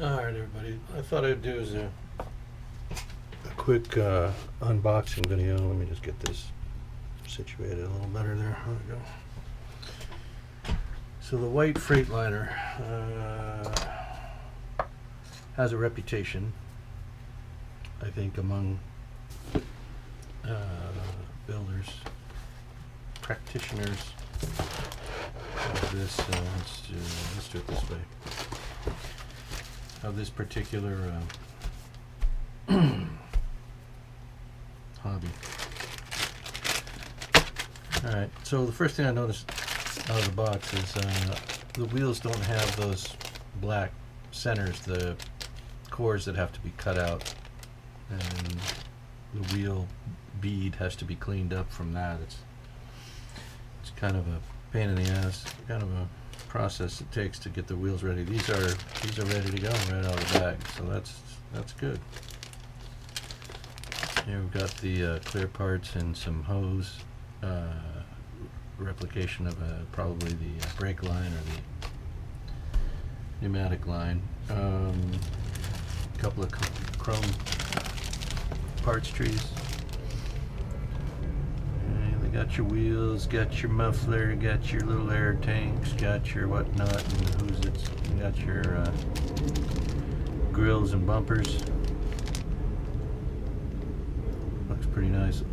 Alright everybody, I thought I'd do is a quick unboxing video. Let me just get this situated a little better there. There we go. So the White Freightliner has a reputation, I think, among builders, practitioners of this, let's do it this way, of this particular hobby. Alright, so the first thing I noticed out of the box is the wheels don't have those black centers, the cores that have to be cut out, and the wheel bead has to be cleaned up from that. It's kind of a pain in the ass, kind of a process it takes to get the wheels ready. These are ready to go right out of the bag, so that's good. Here we've got the clear parts and some hose, replication of probably the brake line or the pneumatic line. A couple of chrome parts trees. And got your wheels, got your muffler, got your little air tanks, got your whatnot, and you got your grills and bumpers. Looks pretty nice.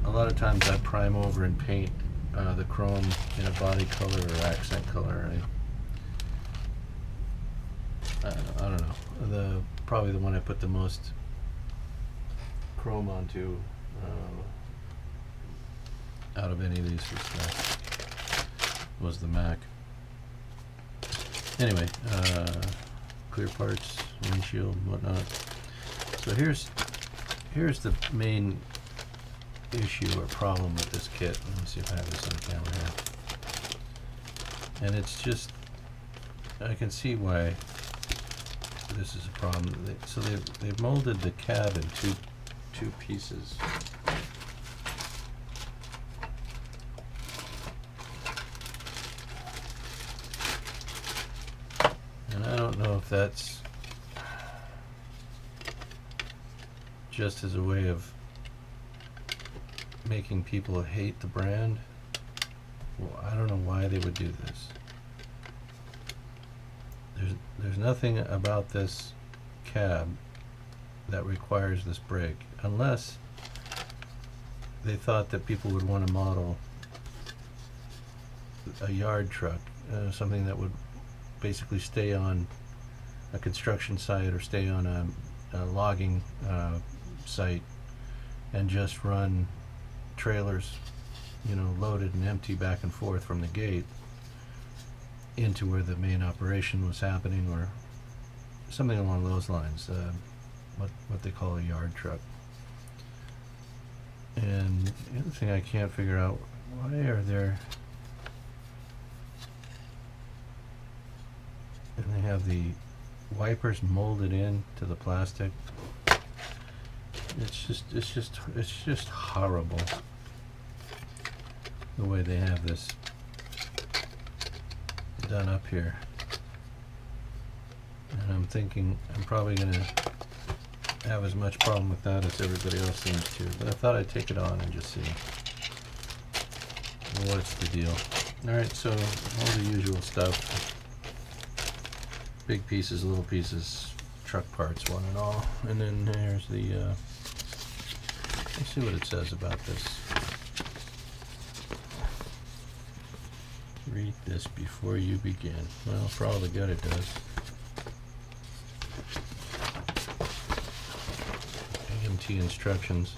A lot of times I prime over and paint the chrome in a body color or accent color. I don't know. Probably the one I put the most chrome onto out of any of these was the Mac. Anyway, clear parts, windshield, whatnot. So here's the main issue or problem with this kit. Let me see if I have this on camera here. And it's just, I can see why this is a problem. So they've molded the cab in two pieces. And I don't know if that's just as a way of making people hate the brand. Well, I don't know why they would do this. There's nothing about this cab that requires this brake, unless they thought that people would want to model a yard truck, something that would basically stay on a construction site or stay on a logging site and just run trailers, loaded and empty back and forth from the gate into where the main operation was happening, or something along those lines, what they call a yard truck. And the other thing I can't figure out, why are there, and they have the wipers molded in to the plastic. It's just horrible the way they have this done up here. And I'm thinking I'm probably going to have as much problem with that as everybody else seems to. But I thought I'd take it on and just see what's the deal. Alright, so all the usual stuff. Big pieces, little pieces, truck parts, one and all. And then there's the, let's see what it says about this. Read this before you begin. Well, for all the good it does. AMT instructions.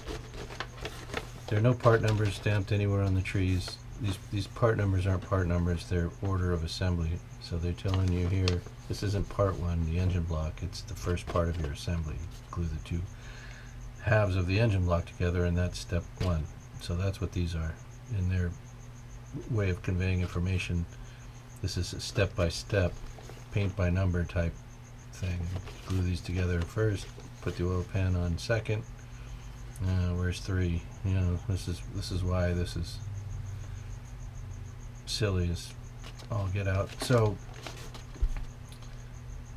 There are no part numbers stamped anywhere on the trees. These part numbers aren't part numbers, they're order of assembly. So they're telling you here, this isn't part one, the engine block, it's the first part of your assembly. Glue the two halves of the engine block together, and that's step one. So that's what these are. In their way of conveying information, this is a step-by-step, paint-by-number type thing. Glue these together first, put the oil pan on second. Where's 3? This is why this is silly as all get out. So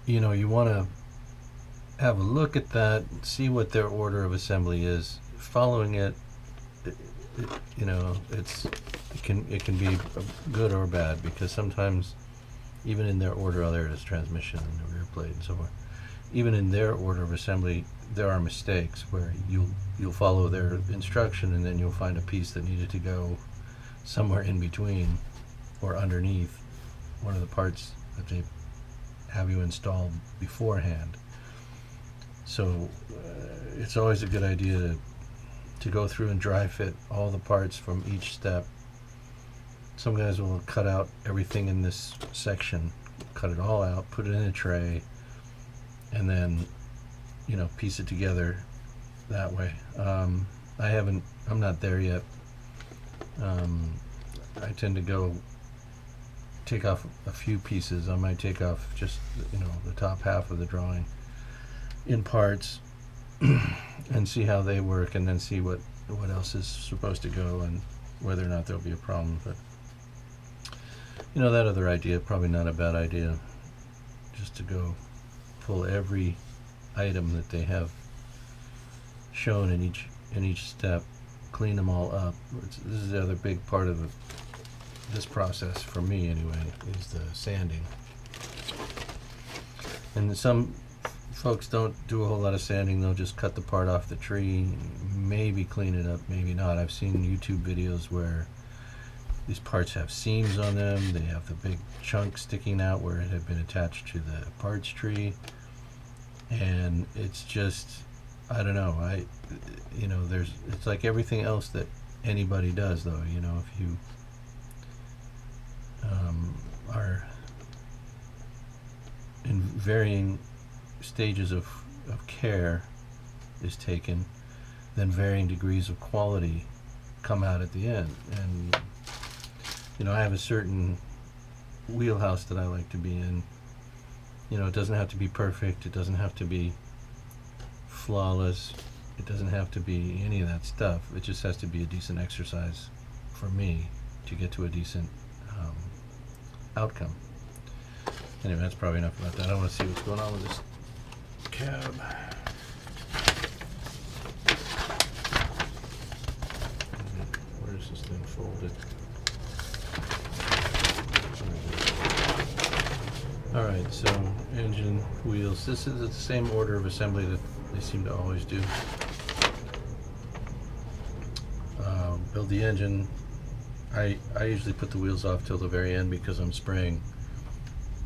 you know, you want to have a look at that, see what their order of assembly is. Following it, you know, it can be good or bad, because sometimes even in their order, oh, there it is, transmission and the rear plate and so forth. Even in their order of assembly, there are mistakes where you'll follow their instruction and then you'll find a piece that needed to go somewhere in between or underneath one of the parts that they have you install beforehand. So it's always a good idea to go through and dry fit all the parts from each step. Some guys will cut out everything in this section, cut it all out, put it in a tray, and then, you know, piece it together that way. I'm not there yet. I tend to go take off a few pieces. I might take off just, you know, the top half of the drawing in parts and see how they work, and then see what else is supposed to go and whether or not there'll be a problem. But you know, that other idea, probably not a bad idea, just to go pull every item that they have shown in each step, clean them all up. This is the other big part of this process for me anyway, is the sanding. And some folks don't do a whole lot of sanding. They'll just cut the part off the tree, maybe clean it up, maybe not. I've seen YouTube videos where these parts have seams on them. They have the big chunk sticking out where it had been attached to the parts tree, and it's just, I don't know. You know, it's like everything else that anybody does, though. You know, if you are in varying stages of care is taken, then varying degrees of quality come out at the end. And you know, I have a certain wheelhouse that I like to be in. You know, it doesn't have to be perfect, it doesn't have to be flawless, it doesn't have to be any of that stuff. It just has to be a decent exercise for me to get to a decent outcome. Anyway, that's probably enough about that. I want to see what's going on with this cab. Where is this thing folded? Alright, so engine, wheels. This is the same order of assembly that they seem to always do. Build the engine. I usually put the wheels off till the very end because I'm spraying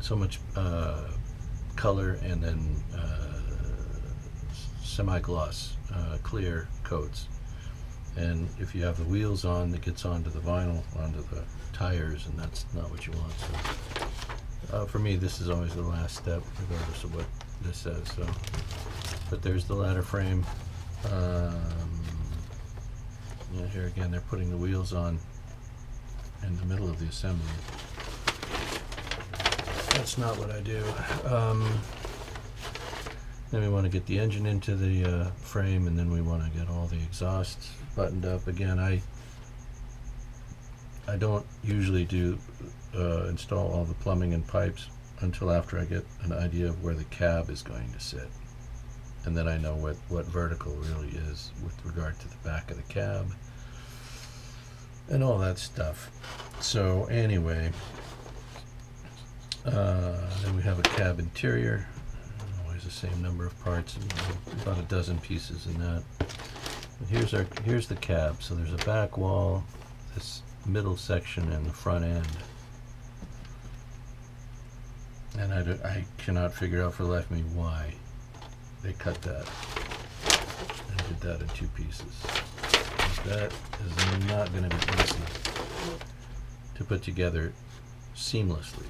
so much color and then semi-gloss clear coats. And if you have the wheels on, it gets onto the vinyl, onto the tires, and that's not what you want. So for me, this is always the last step, regardless of what this says. So, but there's the ladder frame. Yeah, here again, they're putting the wheels on in the middle of the assembly. That's not what I do. Then we want to get the engine into the frame, and then we want to get all the exhausts buttoned up. Again, I don't usually do install all the plumbing and pipes until after I get an idea of where the cab is going to sit, and then I know what vertical really is with regard to the back of the cab and all that stuff. So anyway, then we have a cab interior. Always the same number of parts, about a dozen pieces in that. And here's the cab. So there's a back wall, this middle section, and the front end. And I cannot figure out for the life of me why they cut that and did that in two pieces. That is not going to be easy to put together seamlessly.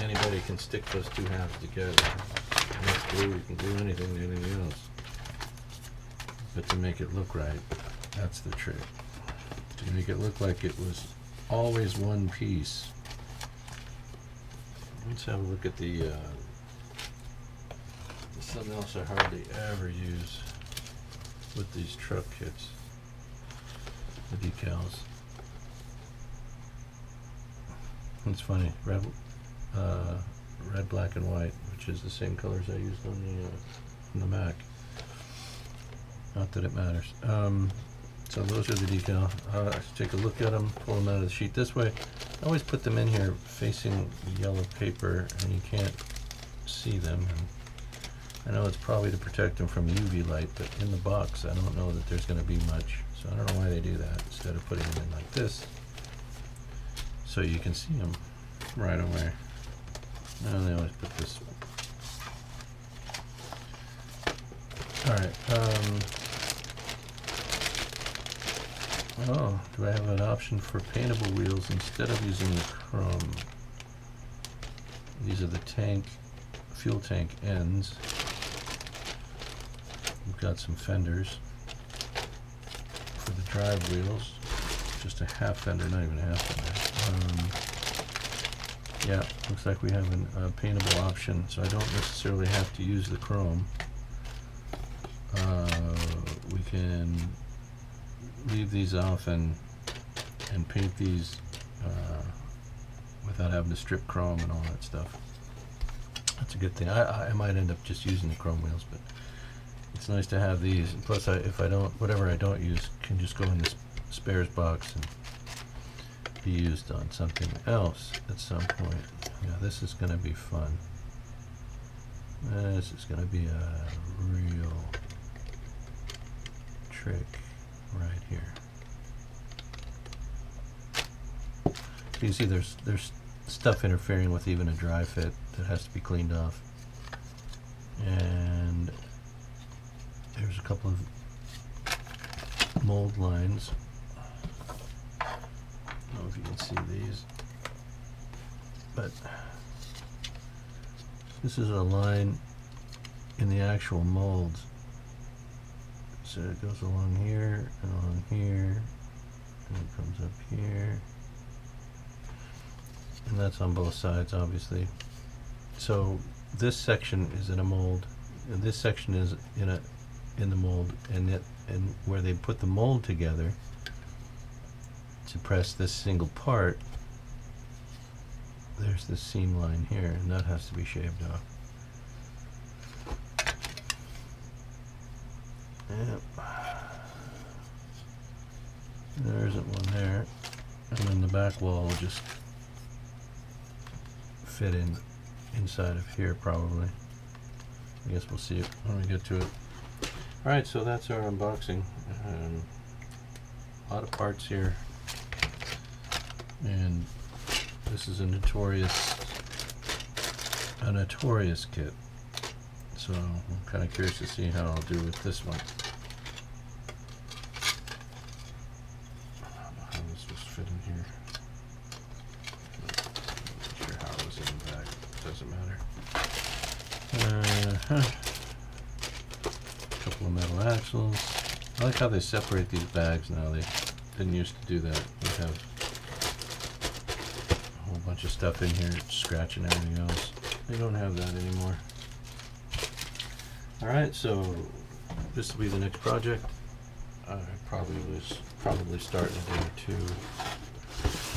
Anybody can stick those two halves together. You can do anything else. But to make it look right, that's the trick. To make it look like it was always one piece. Let's have a look at the something else I hardly ever use with these truck kits, the decals. red, black, and white, which is the same colors I used on the Mac. Not that it matters. So those are the decal. Let's take a look at them, pull them out of the sheet this way. I always put them in here facing yellow paper, and you can't see them. And I know it's probably to protect them from UV light, but in the box I don't know that there's going to be much. So I don't know why they do that instead of putting them in like this, so you can see them right away. And they always put this. All right. Oh, do I have an option for paintable wheels instead of using the chrome? These are the fuel tank ends. We've got some fenders for the drive wheels. Just a half fender, not even a half fender. Yeah, looks like we have a paintable option, so I don't necessarily have to use the chrome. We can leave these off and paint these without having to strip chrome and all that stuff. That's a good thing. I might end up just using the chrome wheels, but it's nice to have these. And plus, if I don't, whatever I don't use can just go in this spares box and be used on something else at some point. Yeah, this is going to be fun. This is going to be a real trick right here. So you see there's stuff interfering with even a dry fit that has to be cleaned off. And there's a couple of mold lines. I don't know if you can see these, but this is a line in the actual molds. So it goes along here and along here, and it comes up here, and that's on both sides, obviously. So this section is in a mold, and this section is in the mold, and where they put the mold together to press this single part, there's this seam line here, and that has to be shaved off. Yep. There isn't one there, and then the back wall will just fit inside of here probably. I guess we'll see it when we get to it. Alright, so that's our unboxing. A lot of parts here, and this is a notorious kit. So I'm kind of curious to see how I'll do with this one. I don't know how this was fit in here. Not sure how it was in the bag. Doesn't matter. Couple of metal axles. I like how they separate these bags now. They didn't used to do that. We have a whole bunch of stuff in here, scratch and everything else. They don't have that anymore. Alright, so this will be the next project. I probably start in a day or two.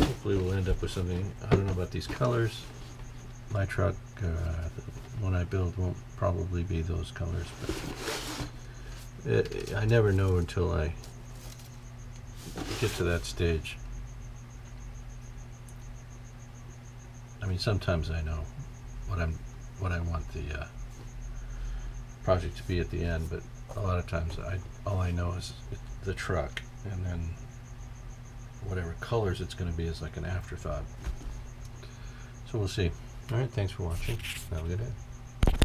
Hopefully we'll end up with something. I don't know about these colors. My truck, the one I build, won't probably be those colors, but I never know until I get to that stage. I mean, sometimes I know what I want the project to be at the end, but a lot of times all I know is the truck, and then whatever colors it's going to be is like an afterthought. So we'll see. All right, thanks for watching. Have a good day.